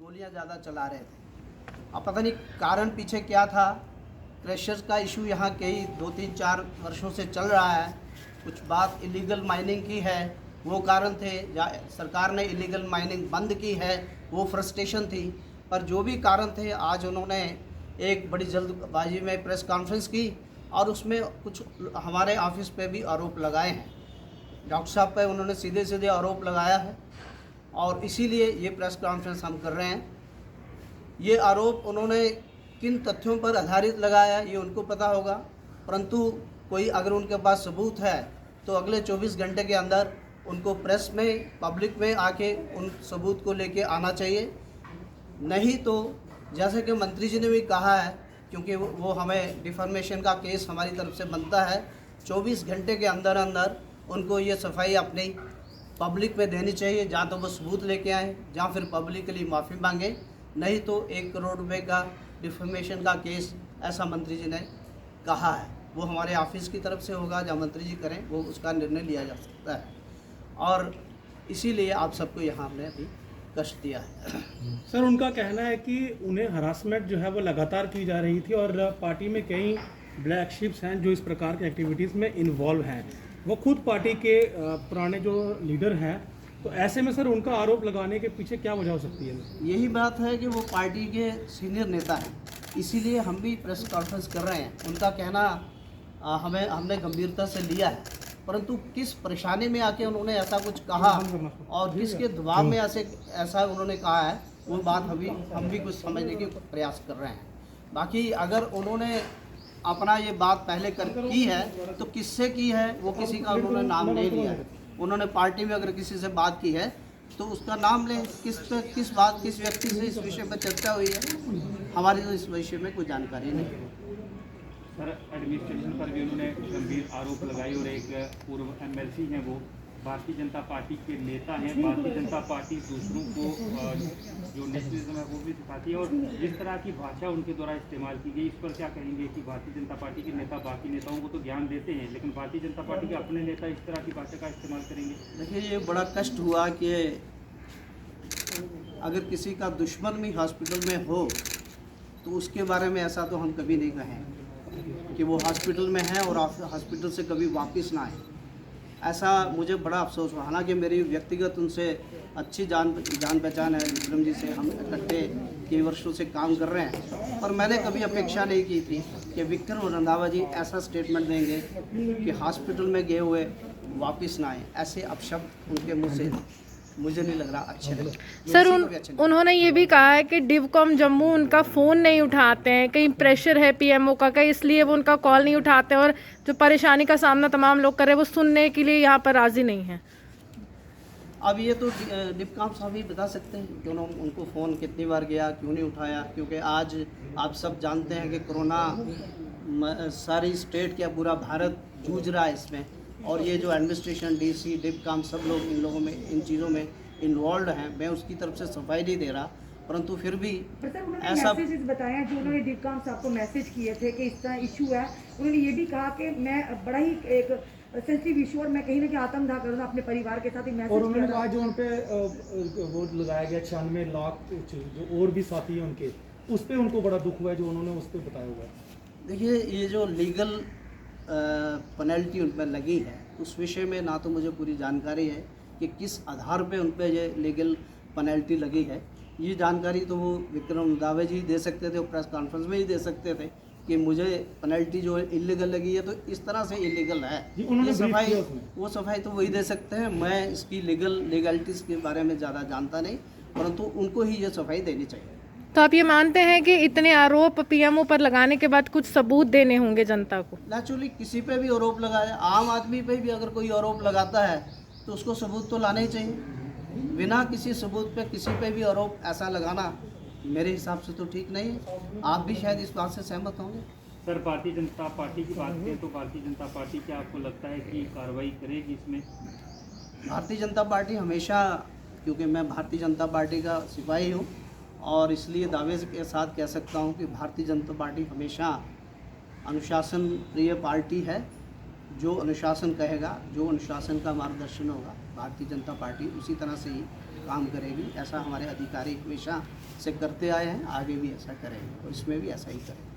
गोलियां ज़्यादा चला रहे थे। अब पता नहीं कारण पीछे क्या था। क्रशर्स का इशू यहाँ कई 2-3-4 वर्षों से चल रहा है। कुछ बात इलीगल माइनिंग की है, वो कारण थे। सरकार ने इलीगल माइनिंग बंद की है, वो फ्रस्ट्रेशन थी। पर जो भी कारण थे, आज उन्होंने एक बड़ी जल्दबाजी में प्रेस कॉन्फ्रेंस की और उसमें कुछ हमारे ऑफिस पे भी आरोप लगाए हैं। डॉक्टर साहब पे उन्होंने सीधे सीधे आरोप लगाया है और इसीलिए ये प्रेस कॉन्फ्रेंस हम कर रहे हैं। ये आरोप उन्होंने किन तथ्यों पर आधारित लगाया ये उनको पता होगा, परंतु कोई अगर उनके पास सबूत है तो अगले 24 घंटे के अंदर उनको प्रेस में, पब्लिक में आके उन सबूत को लेके आना चाहिए। नहीं तो जैसे कि मंत्री जी ने भी कहा है, क्योंकि वो हमें डिफॉर्मेशन का केस हमारी तरफ से बनता है, 24 घंटे के अंदर अंदर उनको ये सफाई अपनी पब्लिक में देनी चाहिए। जहाँ तो वो सबूत लेके आएँ, जहाँ फिर पब्लिकली माफ़ी मांगे। नहीं तो 1 करोड़ रुपए का डिफॉर्मेशन का केस, ऐसा मंत्री जी ने कहा है, वो हमारे ऑफिस की तरफ से होगा। जहाँ मंत्री जी करें वो उसका निर्णय लिया जा सकता है और इसीलिए आप सबको यहाँ हमने अभी कष्ट दिया है। सर, उनका कहना है कि उन्हें हरासमेंट जो है वो लगातार की जा रही थी और पार्टी में कई ब्लैक शिप्स हैं जो इस प्रकार की एक्टिविटीज़ में इन्वॉल्व हैं। वो खुद पार्टी के पुराने जो लीडर हैं, तो ऐसे में सर उनका आरोप लगाने के पीछे क्या वजह हो सकती है? यही बात है कि वो पार्टी के सीनियर नेता हैं, इसीलिए हम भी प्रेस कॉन्फ्रेंस कर रहे हैं। उनका कहना हमने गंभीरता से लिया है, परंतु किस परेशानी में आके उन्होंने ऐसा कुछ कहा और किसके दबाव में ऐसा उन्होंने कहा है, वो बात हम भी कुछ समझने की प्रयास कर रहे हैं। बाकी अगर उन्होंने अपना ये बात पहले की है तो किससे की है, वो किसी का उन्होंने नाम नहीं लिया है। उन्होंने पार्टी में अगर किसी से बात की है तो उसका नाम लें, किस व्यक्ति से इस विषय पर चर्चा हुई है। हमारी तो इस विषय में कोई जानकारी नहीं है। सर, एडमिनिस्ट्रेशन पर भी उन्होंने गंभीर आरोप लगाए और एक पूर्व एमएलसी हैं, वो भारतीय जनता पार्टी के नेता हैं। भारतीय जनता पार्टी दूसरों को जो नेशनलिज्म है वो भी सिखाती है और जिस तरह की भाषा उनके द्वारा इस्तेमाल की गई, इस पर क्या कहेंगे कि भारतीय जनता पार्टी के नेता बाकी नेताओं को तो ज्ञान देते हैं, लेकिन भारतीय जनता पार्टी के अपने नेता इस तरह की भाषा का इस्तेमाल करेंगे? देखिए, ये बड़ा कष्ट हुआ कि अगर किसी का दुश्मन भी हॉस्पिटल में हो तो उसके बारे में ऐसा तो हम कभी नहीं कहें कि वो हॉस्पिटल में है और हॉस्पिटल से कभी वापस ना आए। ऐसा मुझे बड़ा अफसोस हुआ। हालांकि मेरी व्यक्तिगत उनसे अच्छी जान पहचान है, विक्रम जी से हम इकट्ठे कई वर्षों से काम कर रहे हैं, पर मैंने कभी अपेक्षा नहीं की थी कि विक्रम रंधावा जी ऐसा स्टेटमेंट देंगे कि हॉस्पिटल में गए हुए वापस ना आए। ऐसे अपशब्द उनके मुँह से मुझे नहीं लग रहा अच्छे लगे। सर, उन्होंने ये भी कहा है कि डिवकॉम जम्मू उनका फ़ोन नहीं उठाते हैं, कहीं प्रेशर है पीएमओ का, इसलिए वो उनका कॉल नहीं उठाते हैं और जो परेशानी का सामना तमाम लोग कर रहे हैं वो सुनने के लिए यहाँ पर राजी नहीं है। अब ये तो डिवकॉम साहब ही बता सकते हैं कि उनको फ़ोन कितनी बार गया, क्यों नहीं उठाया। क्योंकि आज आप सब जानते हैं कि कोरोना सारी स्टेट क्या पूरा भारत जूझ रहा है इसमें, और ये जो एडमिनिस्ट्रेशन, डीसी, डिवकॉम सब लोग इन चीज़ों में इन्वॉल्व हैं। मैं उसकी तरफ से सफाई नहीं दे रहा, परंतु फिर भी ऐसा मैसेजेस बताया जो उन्होंने डिवकॉम साहब को मैसेज किए थे कि इस तरह इशू है। उन्होंने ये भी कहा कि मैं बड़ा ही एक सेंसिटिव इशू और मैं कहीं ना कहीं आत्मदाह करूँगा अपने परिवार के साथ ही मैसेज। और उन्होंने कहा जो उन पे वो लगाया गया 96 लाख जो और भी साथी हैं उनके, उस पर उनको बड़ा दुख हुआ है जो उन्होंने उस पर बताया हुआ है। देखिए, ये जो लीगल पेनल्टी उन पर लगी है उस विषय में ना तो मुझे पूरी जानकारी है कि किस आधार पे उन पर ये लीगल पेनल्टी लगी है। ये जानकारी तो वो विक्रम रंधावा जी दे सकते थे, वो प्रेस कॉन्फ्रेंस में ही दे सकते थे कि मुझे पेनल्टी जो इलीगल लगी है तो इस तरह से इलीगल है। ये सफाई तो वही दे सकते हैं। मैं इसकी लीगलिटीज़ के बारे में ज़्यादा जानता नहीं, परंतु उनको ही ये सफाई देनी चाहिए। तो आप ये मानते हैं कि इतने आरोप पीएमओ पर लगाने के बाद कुछ सबूत देने होंगे जनता को? नेचुरली किसी पे भी आरोप लगाए, आम आदमी पे भी अगर कोई आरोप लगाता है तो उसको सबूत तो लाना ही चाहिए। बिना किसी सबूत पे किसी पे भी आरोप ऐसा लगाना मेरे हिसाब से तो ठीक नहीं है। आप भी शायद इस बात से सहमत होंगे। सर, भारतीय जनता पार्टी की बात करें तो भारतीय जनता पार्टी क्या आपको लगता है कि कार्रवाई करेगी इसमें? भारतीय जनता पार्टी हमेशा, क्योंकि मैं भारतीय जनता पार्टी का सिपाही हूँ और इसलिए दावे के साथ कह सकता हूँ कि भारतीय जनता पार्टी हमेशा अनुशासन प्रिय पार्टी है। जो अनुशासन कहेगा, जो अनुशासन का मार्गदर्शन होगा, भारतीय जनता पार्टी उसी तरह से ही काम करेगी। ऐसा हमारे अधिकारी हमेशा से करते आए हैं, आगे भी ऐसा करेंगे और इसमें भी ऐसा ही करेंगे।